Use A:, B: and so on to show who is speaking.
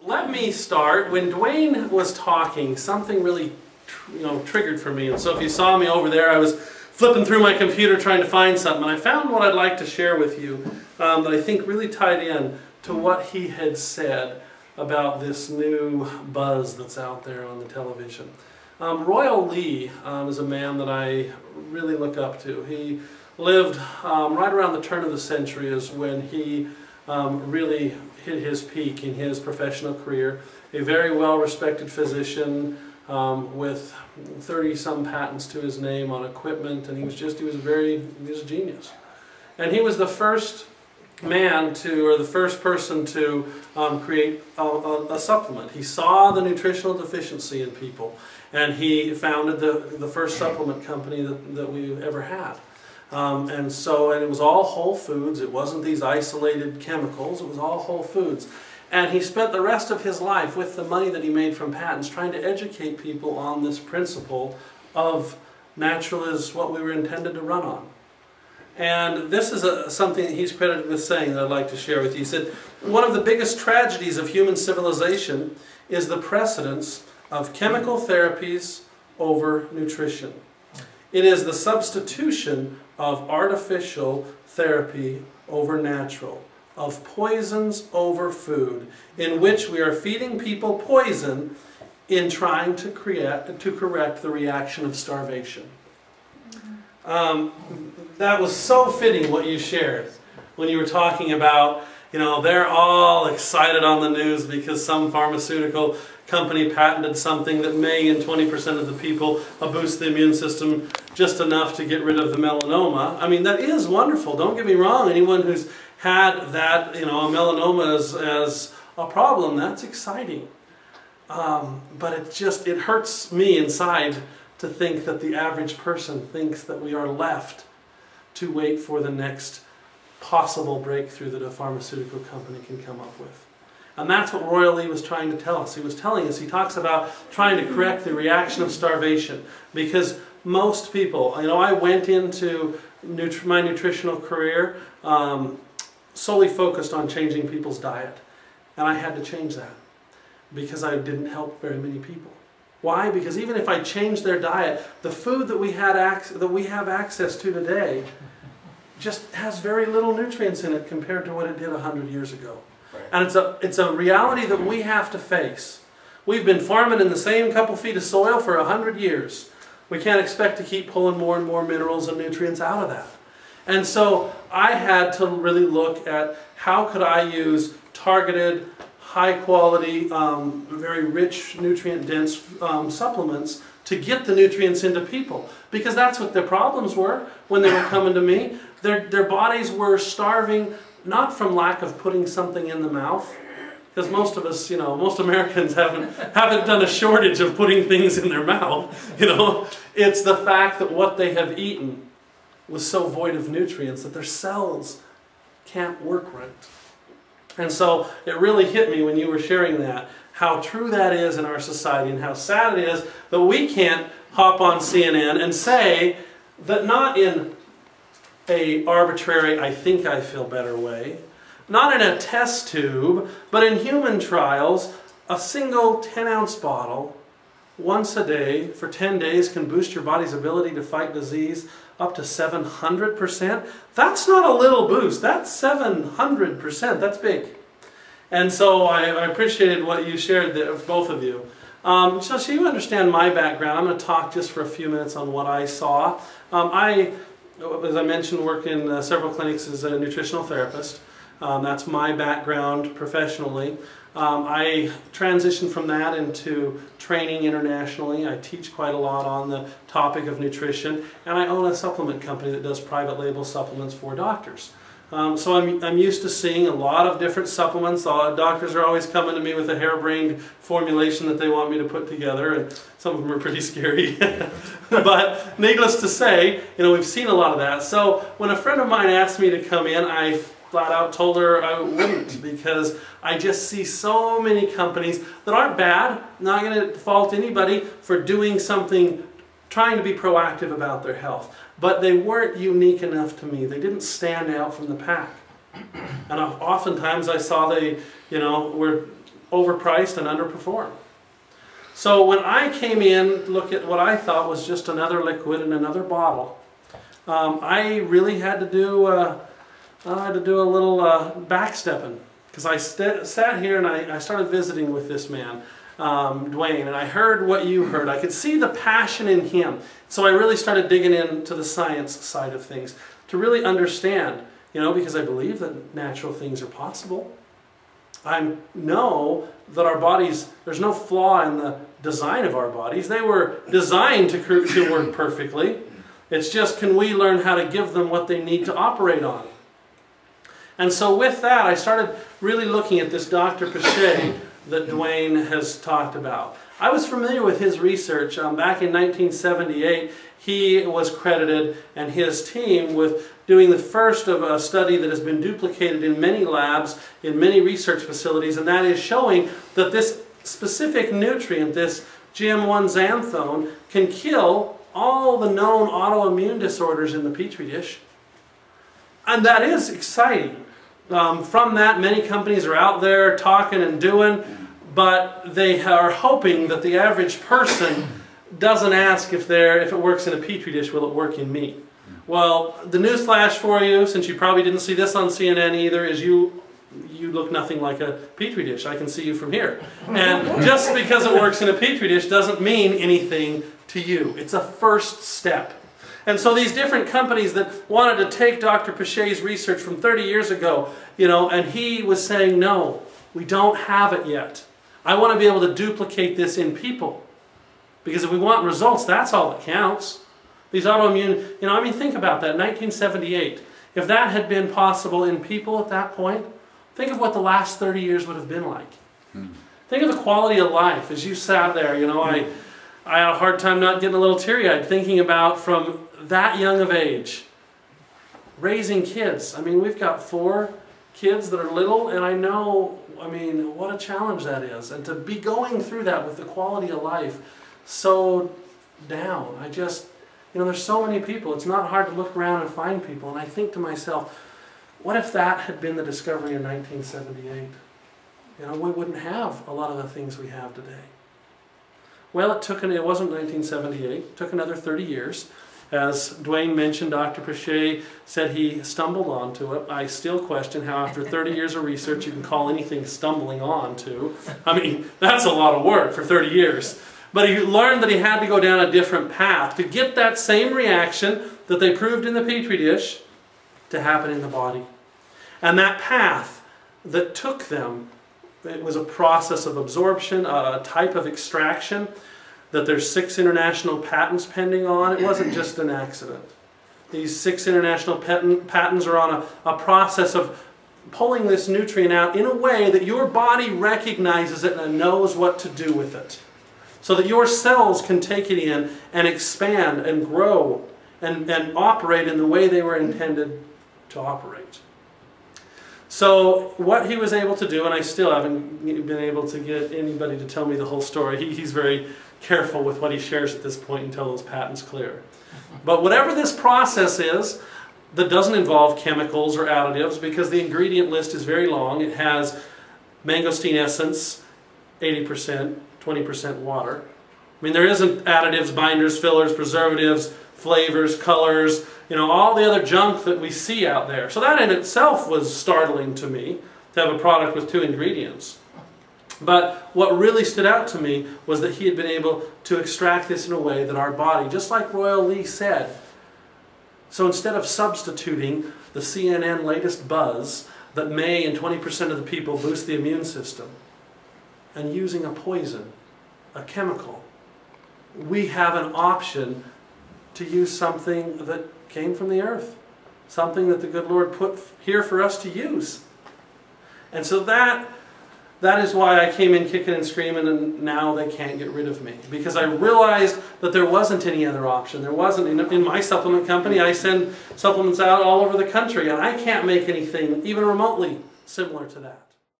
A: let me start. When Dwayne was talking, something really triggered for me. And so if you saw me over there, I was flipping through my computer trying to find something. And I found what I'd like to share with you that I think really tied in to what he had said about this new buzz that's out there on the television. Royal Lee is a man that I really look up to. He lived right around the turn of the century is when he really hit his peak in his professional career. A very well-respected physician with 30-some patents to his name on equipment, and he was a genius. And he was the first man to, or the first person to create a supplement. He saw the nutritional deficiency in people, and he founded the first supplement company that we ever had. And it was all whole foods. It wasn't these isolated chemicals. It was all whole foods. And he spent the rest of his life with the money that he made from patents trying to educate people on this principle of natural is what we were intended to run on. And this is something that he's credited with saying that I'd like to share with you. He said, one of the biggest tragedies of human civilization is the precedence of chemical therapies over nutrition. It is the substitution of artificial therapy over natural, of poisons over food, in which we are feeding people poison in trying to correct the reaction of starvation. That was so fitting what you shared when you were talking about, they're all excited on the news because some pharmaceutical company patented something that may, in 20% of the people, boost the immune system just enough to get rid of the melanoma. I mean, that is wonderful. Don't get me wrong. Anyone who's had that, a melanoma as a problem, that's exciting. But it hurts me inside to think that the average person thinks that we are left to wait for the next possible breakthrough that a pharmaceutical company can come up with. And that's what Royal Lee was trying to tell us. He was telling us, he talks about trying to correct the reaction of starvation. Because most people, I went into my nutritional career solely focused on changing people's diet. And I had to change that because I didn't help very many people. Why? Because even if I changed their diet, the food that we have access to today just has very little nutrients in it compared to what it did 100 years ago. Right. And it's a reality that we have to face. We've been farming in the same couple feet of soil for 100 years. We can't expect to keep pulling more and more minerals and nutrients out of that. And so I had to really look at how could I use targeted, high quality, very rich, nutrient-dense supplements to get the nutrients into people. Because that's what their problems were when they were coming to me. Their bodies were starving, not from lack of putting something in the mouth, because most of us, most Americans haven't done a shortage of putting things in their mouth. It's the fact that what they have eaten was so void of nutrients that their cells can't work right. And so it really hit me when you were sharing that, how true that is in our society and how sad it is that we can't hop on CNN and say that not in a arbitrary, I think I feel better way, not in a test tube, but in human trials, a single 10-ounce bottle once a day for 10 days can boost your body's ability to fight disease up to 700%. That's not a little boost, that's 700%, that's big. And so I appreciated what you shared there, both of you. So you understand my background. I'm going to talk just for a few minutes on what I saw. As I mentioned, work in several clinics as a nutritional therapist. That's my background professionally. I transitioned from that into training internationally. I teach quite a lot on the topic of nutrition, and I own a supplement company that does private label supplements for doctors. So I'm used to seeing a lot of different supplements. Doctors are always coming to me with a harebrained formulation that they want me to put together, and some of them are pretty scary. But needless to say, we've seen a lot of that. So when a friend of mine asked me to come in, I flat out told her I wouldn't, because I just see so many companies that aren't bad. I'm not going to fault anybody for doing something, trying to be proactive about their health. But they weren't unique enough to me. They didn't stand out from the pack. And oftentimes I saw they, were overpriced and underperform. So when I came in, look at what I thought was just another liquid in another bottle, I really had to do a little backstepping, because I sat here and I started visiting with this man, Dwayne, and I heard what you heard. I could see the passion in him. So I really started digging into the science side of things to really understand, you know, because I believe that natural things are possible. I know that our bodies, there's no flaw in the design of our bodies. They were designed to work perfectly. It's just, can we learn how to give them what they need to operate on? And so with that, I started really looking at this Dr. Pichet that Dwayne has talked about. I was familiar with his research. Back in 1978, he was credited, and his team, with doing the first of a study that has been duplicated in many labs, in many research facilities, and that is showing that this specific nutrient, this GM1 xanthone, can kill all the known autoimmune disorders in the Petri dish. And that is exciting. From that, many companies are out there talking and doing, but they are hoping that the average person doesn't ask if it works in a Petri dish, will it work in me? Well, the newsflash for you, since you probably didn't see this on CNN either, is you look nothing like a Petri dish. I can see you from here. And just because it works in a Petri dish doesn't mean anything to you. It's a first step. And so these different companies that wanted to take Dr. Pichet's research from 30 years ago, you know, and he was saying, no, we don't have it yet. I want to be able to duplicate this in people. Because if we want results, that's all that counts. These autoimmune, you know, I mean, think about that, 1978. If that had been possible in people at that point, think of what the last 30 years would have been like. Think of the quality of life as you sat there, you know, I had a hard time not getting a little teary-eyed thinking about from that young of age, raising kids. I mean, we've got 4 kids that are little, and I know, I mean, what a challenge that is. And to be going through that with the quality of life so down, I just, you know, there's so many people. It's not hard to look around and find people. And I think to myself, what if that had been the discovery in 1978? You know, we wouldn't have a lot of the things we have today. Well, it wasn't 1978. It took another 30 years. As Dwayne mentioned, Dr. Pichet said he stumbled onto it. I still question how after 30 years of research you can call anything stumbling onto. I mean, that's a lot of work for 30 years. But he learned that he had to go down a different path to get that same reaction that they proved in the Petri dish to happen in the body. And that path that took them, it was a process of absorption, a type of extraction that there's 6 international patents pending on. It wasn't just an accident. These 6 international patents are on a process of pulling this nutrient out in a way that your body recognizes it and knows what to do with it. So that your cells can take it in and expand and grow and operate in the way they were intended to operate. So what he was able to do, and I still haven't been able to get anybody to tell me the whole story. He's very careful with what he shares at this point until those patents clear. But whatever this process is that doesn't involve chemicals or additives, because the ingredient list is very long. It has Mangosteen Essence, 80%, 20% water. I mean, there isn't additives, binders, fillers, preservatives, flavors, colors, you know, all the other junk that we see out there. So that in itself was startling to me, to have a product with 2 ingredients. But what really stood out to me was that he had been able to extract this in a way that our body, just like Royal Lee said, so instead of substituting the CNN latest buzz that may in 20% of the people boost the immune system, and using a poison, a chemical, we have an option to use something that came from the earth, something that the good Lord put here for us to use. And so that is why I came in kicking and screaming, and now they can't get rid of me. Because I realized that there wasn't any other option. There wasn't. In my supplement company, I send supplements out all over the country, and I can't make anything even remotely similar to that.